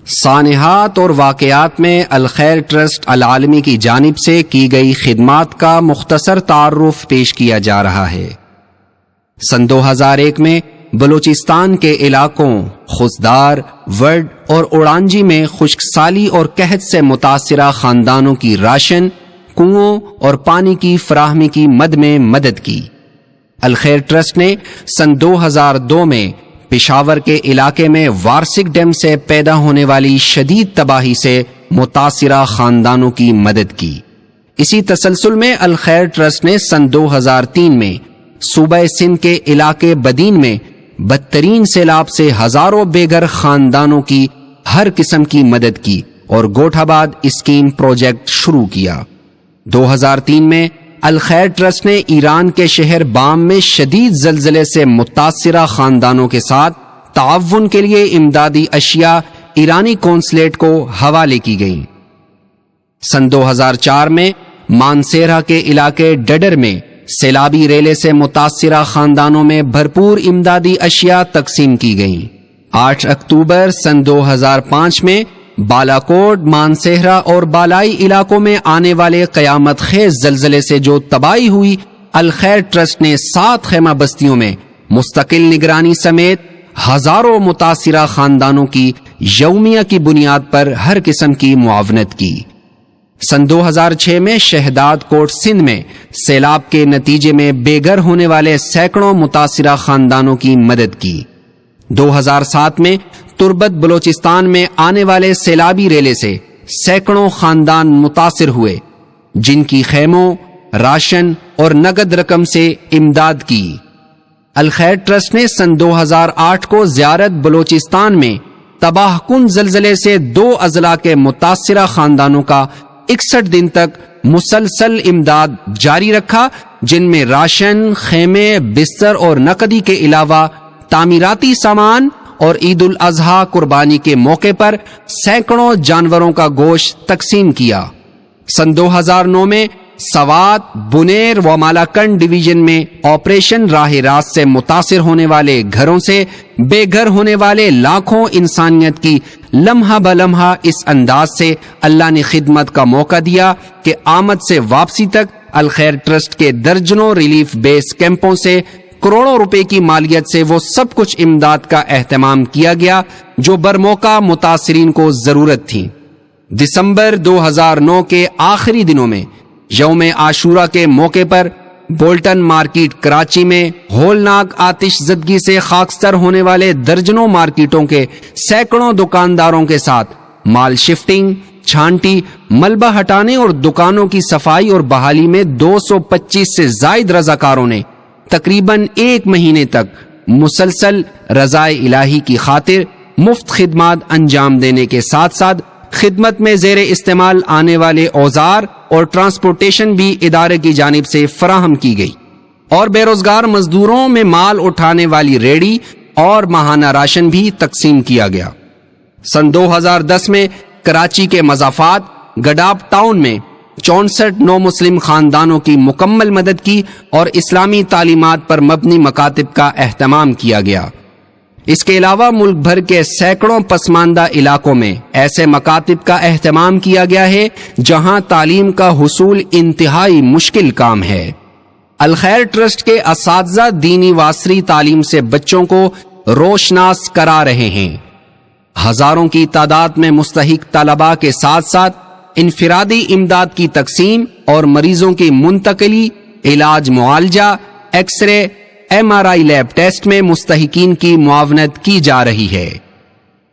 سانحات اور واقعات میں الخیر ٹرسٹ العالمی کی جانب سے کی گئی خدمات کا مختصر تعارف پیش کیا جا رہا ہے۔ سن 2001 میں بلوچستان کے علاقوں خزدار، وڈ اور اڑانجی میں خشک سالی اور قحط سے متاثرہ خاندانوں کی راشن، کنووں اور پانی کی فراہمی کی مد میں مدد کی۔ الخیر ٹرسٹ نے سن 2002 میں پشاور کے علاقے میں وارسک ڈیم سے پیدا ہونے والی شدید تباہی سے متاثرہ خاندانوں کی مدد کی۔ اسی تسلسل میں الخیر ٹرسٹ نے سن 2003 میں صوبہ سندھ کے علاقے بدین میں بدترین سیلاب سے ہزاروں بے گھر خاندانوں کی ہر قسم کی مدد کی اور گوٹھ آباد اسکیم پروجیکٹ شروع کیا۔ 2003 میں الخیر ٹرسٹ نے ایران کے شہر بام میں شدید زلزلے سے متاثرہ خاندانوں کے ساتھ تعاون کے لیے امدادی اشیاء ایرانی قونصلیٹ کو حوالے کی گئیں۔ سن 2004 میں مانسیرہ کے علاقے ڈڈر میں سیلابی ریلے سے متاثرہ خاندانوں میں بھرپور امدادی اشیاء تقسیم کی گئیں۔ 8 اکتوبر سن 2005 میں بالاکوٹ، مانسہرہ اور بالائی علاقوں میں آنے والے قیامت خیز زلزلے سے جو تباہی ہوئی، الخیر ٹرسٹ نے 7 خیمہ بستیوں میں مستقل نگرانی سمیت ہزاروں متاثرہ خاندانوں کی یومیہ کی بنیاد پر ہر قسم کی معاونت کی۔ سن 2006 میں شہداد کوٹ سندھ میں سیلاب کے نتیجے میں بے گھر ہونے والے سینکڑوں متاثرہ خاندانوں کی مدد کی۔ 2007 میں تربت بلوچستان میں آنے والے سیلابی ریلے سے سینکڑوں خاندان متاثر ہوئے، جن کی خیموں، راشن اور نقد رقم سے امداد کی۔ الخیر ٹرسٹ نے سن 2008 کو زیارت بلوچستان میں تباہ کن زلزلے سے 2 اضلاع کے متاثرہ خاندانوں کا 61 دن تک مسلسل امداد جاری رکھا، جن میں راشن، خیمے، بستر اور نقدی کے علاوہ تعمیراتی سامان اور عید الاضحیٰ قربانی کے موقع پر سینکڑوں جانوروں کا گوشت تقسیم کیا۔ سن 2009 میں سوات، بنیر و مالاکنڈ ڈویژن میں آپریشن راہ راست سے متاثر ہونے والے گھروں سے بے گھر ہونے والے لاکھوں انسانیت کی لمحہ بلمحہ اس انداز سے اللہ نے خدمت کا موقع دیا کہ آمد سے واپسی تک الخیر ٹرسٹ کے درجنوں ریلیف بیس کیمپوں سے کروڑوں روپے کی مالیت سے وہ سب کچھ امداد کا اہتمام کیا گیا جو برموقع متاثرین کو ضرورت تھی۔ دسمبر 2009 کے آخری دنوں میں یوم عاشورہ کے موقع پر بولٹن مارکیٹ کراچی میں ہولناک آتش زدگی سے خاکستر ہونے والے درجنوں مارکیٹوں کے سینکڑوں دکانداروں کے ساتھ مال شفٹنگ، چھانٹی، ملبہ ہٹانے اور دکانوں کی صفائی اور بحالی میں 225 سے زائد رضاکاروں نے تقریباً 1 مہینے تک مسلسل رضائے الہی کی خاطر مفت خدمات انجام دینے کے ساتھ ساتھ خدمت میں زیر استعمال آنے والے اوزار اور ٹرانسپورٹیشن بھی ادارے کی جانب سے فراہم کی گئی، اور بے روزگار مزدوروں میں مال اٹھانے والی ریڑھی اور ماہانہ راشن بھی تقسیم کیا گیا۔ سن 2010 میں کراچی کے مضافات گڈاب ٹاؤن میں 64 نو مسلم خاندانوں کی مکمل مدد کی اور اسلامی تعلیمات پر مبنی مکاتب کا اہتمام کیا گیا۔ اس کے علاوہ ملک بھر کے سینکڑوں پسماندہ علاقوں میں ایسے مکاتب کا اہتمام کیا گیا ہے جہاں تعلیم کا حصول انتہائی مشکل کام ہے۔ الخیر ٹرسٹ کے اساتذہ دینی و عصری تعلیم سے بچوں کو روشناس کرا رہے ہیں۔ ہزاروں کی تعداد میں مستحق طلباء کے ساتھ ساتھ انفرادی امداد کی تقسیم اور مریضوں کی منتقلی، علاج معالجہ، X ray, MRI lab test میں مستحقین کی معاونت کی جا رہی ہے۔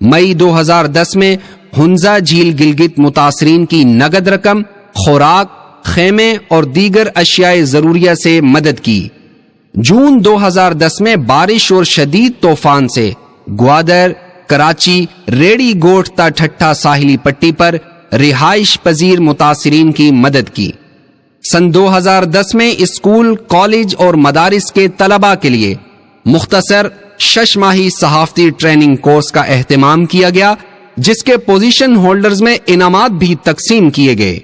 مئی 2010 میں ہنزا جھیل گلگت متاثرین کی نقد رقم، خوراک، خیمے اور دیگر اشیاء ضروریہ سے مدد کی۔ جون 2010 میں بارش اور شدید طوفان سے گوادر، کراچی، ریڑی گوٹھ تا ٹھٹھا ساحلی پٹی پر رہائش پذیر متاثرین کی مدد کی۔ سن 2010 میں اسکول، کالج اور مدارس کے طلباء کے لیے مختصر 6 ماہی صحافتی ٹریننگ کورس کا اہتمام کیا گیا، جس کے پوزیشن ہولڈرز میں انعامات بھی تقسیم کیے گئے۔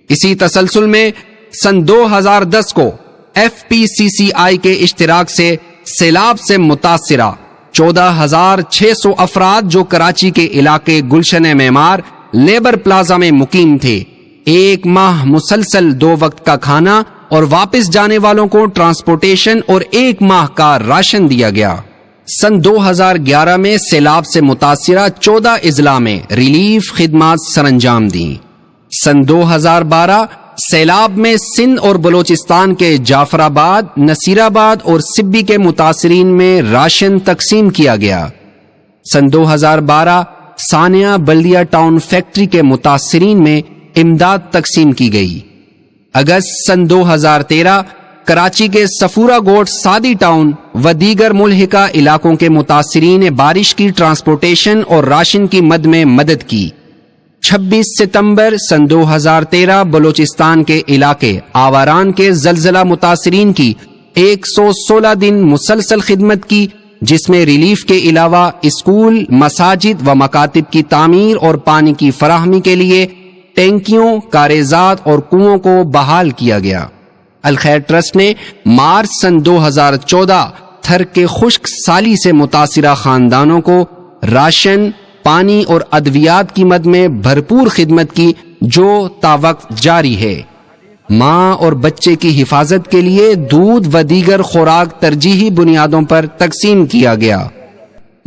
اسی تسلسل میں سن 2010 کو FPCCI کے اشتراک سے سیلاب سے متاثرہ 14,600 افراد جو کراچی کے علاقے گلشن معمار لیبر پلازا میں مقیم تھے، 1 ماہ مسلسل 2 وقت کا کھانا اور واپس جانے والوں کو ٹرانسپورٹیشن اور 1 ماہ کا راشن دیا گیا۔ سن 2011 میں سیلاب سے متاثرہ 14 اضلاع میں ریلیف خدمات سر انجام دیں۔ سن 2012 سیلاب میں سندھ اور بلوچستان کے جعفر آباد، نصیر آباد اور سبی کے متاثرین میں راشن تقسیم کیا گیا۔ سن 2012 ثانیہ بلدیہ ٹاؤن فیکٹری کے متاثرین میں امداد تقسیم کی گئی۔ اگست سن 2013 کراچی کے سفورہ گوٹ سادی ٹاؤن و دیگر ملحقہ علاقوں کے متاثرین بارش کی ٹرانسپورٹیشن اور راشن کی مد میں مدد کی۔ 26 ستمبر سن 2013 بلوچستان کے علاقے آواران کے زلزلہ متاثرین کی 116 دن مسلسل خدمت کی، جس میں ریلیف کے علاوہ اسکول، مساجد و مکاتب کی تعمیر اور پانی کی فراہمی کے لیے ٹینکیوں، کاریزات اور کنووں کو بحال کیا گیا۔ الخیر ٹرسٹ نے مارچ سن 2014 تھر کے خشک سالی سے متاثرہ خاندانوں کو راشن، پانی اور ادویات کی مد میں بھرپور خدمت کی، جو تاوقت جاری ہے۔ ماں اور بچے کی حفاظت کے لیے دودھ و دیگر خوراک ترجیحی بنیادوں پر تقسیم کیا گیا۔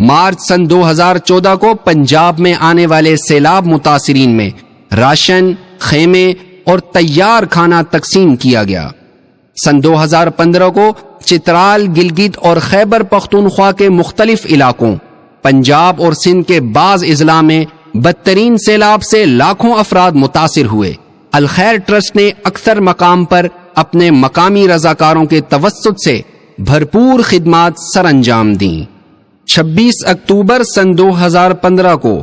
مارچ سن 2014 کو پنجاب میں آنے والے سیلاب متاثرین میں راشن، خیمے اور تیار کھانا تقسیم کیا گیا۔ سن 2015 کو چترال، گلگت اور خیبر پختونخوا کے مختلف علاقوں، پنجاب اور سندھ کے بعض اضلاع میں بدترین سیلاب سے لاکھوں افراد متاثر ہوئے۔ الخیر ٹرسٹ نے اکثر مقام پر اپنے مقامی رضاکاروں کے توسط سے بھرپور خدمات سر انجام دیں۔ 26 اکتوبر سن 2015 کو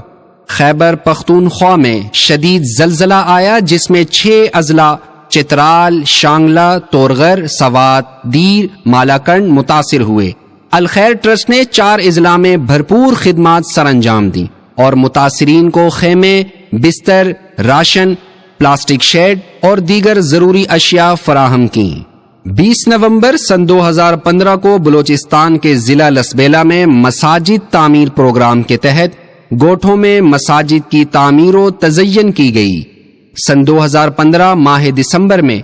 خیبر پختونخوا میں شدید زلزلہ آیا، جس میں 6 اضلاع چترال، شانگلہ، تورغر، سوات، دیر، مالاکنڈ متاثر ہوئے۔ الخیر ٹرسٹ نے 4 اضلاع میں بھرپور خدمات سر انجام دیں اور متاثرین کو خیمے، بستر، راشن، پلاسٹک شیڈ اور دیگر ضروری اشیاء فراہم کیں۔ 20 نومبر سن 2015 کو بلوچستان کے ضلع لسبیلا میں مساجد تعمیر پروگرام کے تحت گوٹھوں میں مساجد کی تعمیر و تزئین کی گئی۔ سن 2015 ماہ دسمبر میں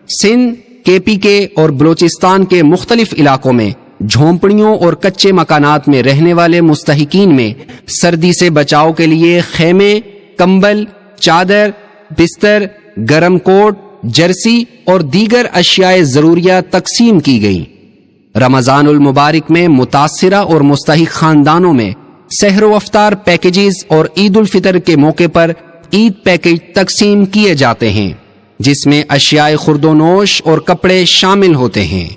سندھ، کے پی کے اور بلوچستان کے مختلف علاقوں میں جھونپڑیوں اور کچے مکانات میں رہنے والے مستحقین میں سردی سے بچاؤ کے لیے خیمے، کمبل، چادر، بستر، گرم کوٹ، جرسی اور دیگر اشیاء ضروریہ تقسیم کی گئیں۔ رمضان المبارک میں متاثرہ اور مستحق خاندانوں میں سحر و افطار پیکیجز اور عید الفطر کے موقع پر عید پیکیج تقسیم کیے جاتے ہیں، جس میں اشیاء خورد و نوش اور کپڑے شامل ہوتے ہیں۔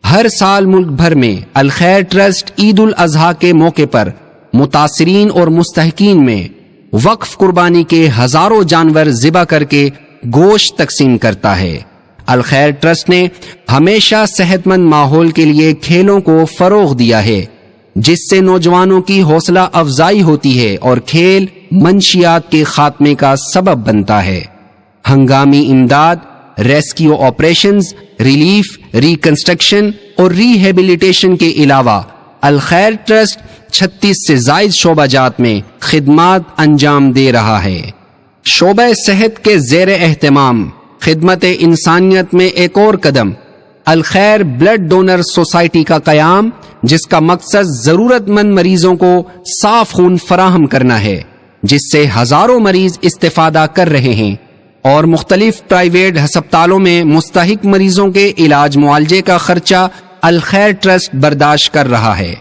ہر سال ملک بھر میں الخیر ٹرسٹ عید الاضحیٰ کے موقع پر متاثرین اور مستحقین میں وقف قربانی کے ہزاروں جانور ذبح کر کے گوشت تقسیم کرتا ہے۔ الخیر ٹرسٹ نے ہمیشہ صحت مند ماحول کے لیے کھیلوں کو فروغ دیا ہے، جس سے نوجوانوں کی حوصلہ افزائی ہوتی ہے اور کھیل منشیات کے خاتمے کا سبب بنتا ہے۔ ہنگامی امداد، ریسکیو آپریشنز، ریلیف، ریکنسٹرکشن اور ریہیبلیٹیشن کے علاوہ الخیر ٹرسٹ 36 سے زائد شعبہ جات میں خدمات انجام دے رہا ہے۔ شعبہ صحت کے زیر اہتمام خدمت انسانیت میں ایک اور قدم، الخیر بلڈ ڈونر سوسائٹی کا قیام، جس کا مقصد ضرورت مند مریضوں کو صاف خون فراہم کرنا ہے، جس سے ہزاروں مریض استفادہ کر رہے ہیں اور مختلف پرائیویٹ ہسپتالوں میں مستحق مریضوں کے علاج معالجے کا خرچہ الخیر ٹرسٹ برداشت کر رہا ہے۔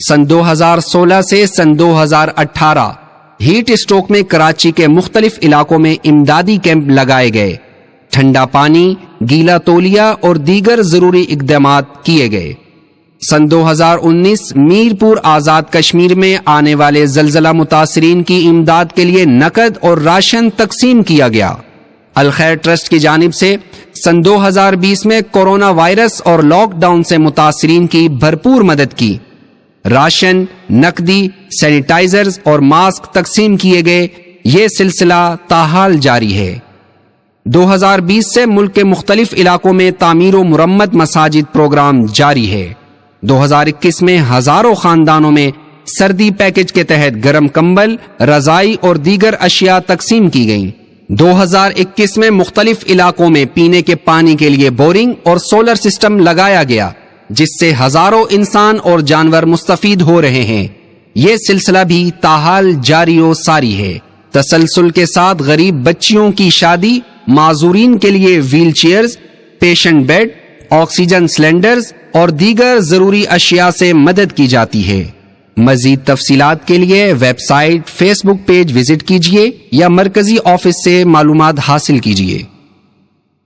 سن 2016 سے سن 2018 ہیٹ اسٹروک میں کراچی کے مختلف علاقوں میں امدادی کیمپ لگائے گئے، ٹھنڈا پانی، گیلا تولیہ اور دیگر ضروری اقدامات کیے گئے۔ سن 2019 میرپور آزاد کشمیر میں آنے والے زلزلہ متاثرین کی امداد کے لیے نقد اور راشن تقسیم کیا گیا۔ الخیر ٹرسٹ کی جانب سے سن 2020 میں کورونا وائرس اور لاک ڈاؤن سے متاثرین کی بھرپور مدد کی۔ راشن، نقدی، سینیٹائزرز اور ماسک تقسیم کیے گئے۔ یہ سلسلہ تاحال جاری ہے۔ 2020 سے ملک کے مختلف علاقوں میں تعمیر و مرمت مساجد پروگرام جاری ہے۔ 2021 میں ہزاروں خاندانوں میں سردی پیکج کے تحت گرم کمبل، رضائی اور دیگر اشیاء تقسیم کی گئیں۔ 2021 میں مختلف علاقوں میں پینے کے پانی کے لیے بورنگ اور سولر سسٹم لگایا گیا، جس سے ہزاروں انسان اور جانور مستفید ہو رہے ہیں۔ یہ سلسلہ بھی تاحال جاری و ساری ہے۔ تسلسل کے ساتھ غریب بچیوں کی شادی، معذورین کے لیے wheel chairs, patient bed, oxygen cylinders اور دیگر ضروری اشیاء سے مدد کی جاتی ہے۔ مزید تفصیلات کے لیے ویب سائٹ، فیس بک پیج وزٹ کیجیے یا مرکزی آفس سے معلومات حاصل کیجیے۔